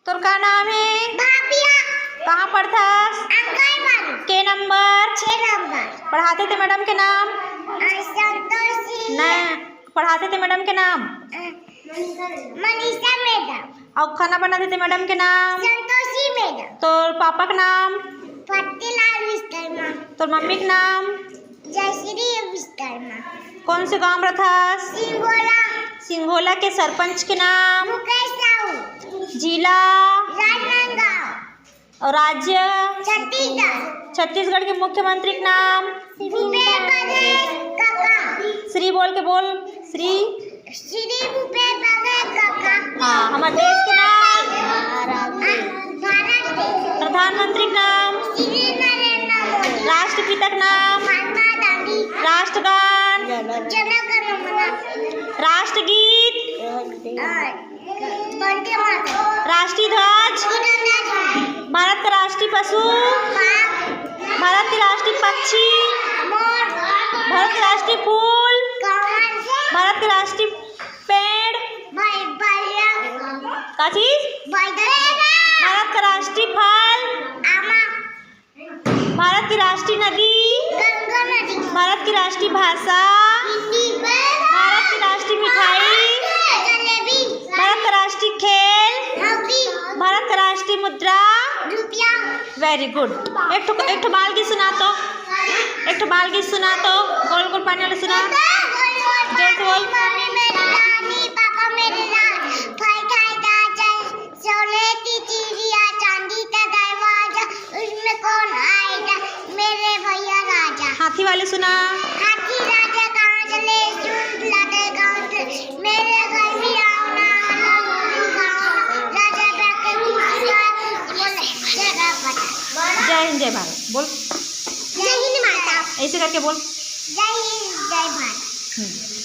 तोर का नाम है? भाभिया। कहाँ पढ़थस? आंगनबाड़ी। के नंबर? 6 नंबर। पढ़ाते थे मैडम के नाम? संतोषी। नहीं, पढ़ाते थे मैडम के नाम? मनीषा मैडम। और खाना बनाते थे मैडम के नाम? संतोषी मैडम। तोर पापा का नाम? फतेलाल विश्वकर्मा। तोर मम्मी का नाम? जयश्री विश्वकर्मा। कौन से गांव रहथस? सिंगोला। सिंघोला के सरपंच के नाम? मुकेश साहू। जिला राजनांदगांव। और राज्य? छत्तीसगढ़। छत्तीसगढ़ के मुख्यमंत्री का नाम? भूपेश बघेल काका। श्री बोल के बोल। श्री भूपेश बघेल काका। हाँ, हमारे देश के नाम? भारत देश। प्रधानमंत्री का नाम? श्री नरेंद्र मोदी। राष्ट्रपिता का नाम? महात्मा गांधी। राष्ट्रगान? जन गण मन। राष्ट्रगीत? वंदे मातरम। राष्ट्रीय ध्वज? तिरंगा झंडा। भारत का राष्ट्रीय पशु? भारत के राष्ट्रीय पक्षी? मोर। भारत के राष्ट्रीय फूल? कमल। भारत के राष्ट्रीय पेड़? का चीज? भारत का राष्ट्रीय फल? आमा। भारत की राष्ट्रीय नदी? गंगा नदी। भारत की राष्ट्रीय भाषा? हिंदी। भारत की राष्ट्रीय मिठाई? जलेबी। भारत का राष्ट्रीय खेल? हॉकी। भारत का राष्ट्रीय मुद्रा? रुपया। Very good. एक ठो बाल गीत सुना तो। एक ठो बाल गीत सुना तो। गोल गोल पानी वाला सुना। जोर से बोल। मम्मी मेरी रानी, पापा मेरे राज, भाई खाई गाजर, सोने की चिड़िया, चांदी का दरवाजा, उसमें कौन आएगा? मेरे भैया राजा। हाथी वाले सुना। हाथी राजा कहाँ चले? झुंड लगे गाँव से, मेरे घर भी आओ ना, राजा बैठे बोले जरा बता। जय हिंद जय भारत बोल। जय हिंद माता। ऐसे करके बोल। जय हिंद जय भारत।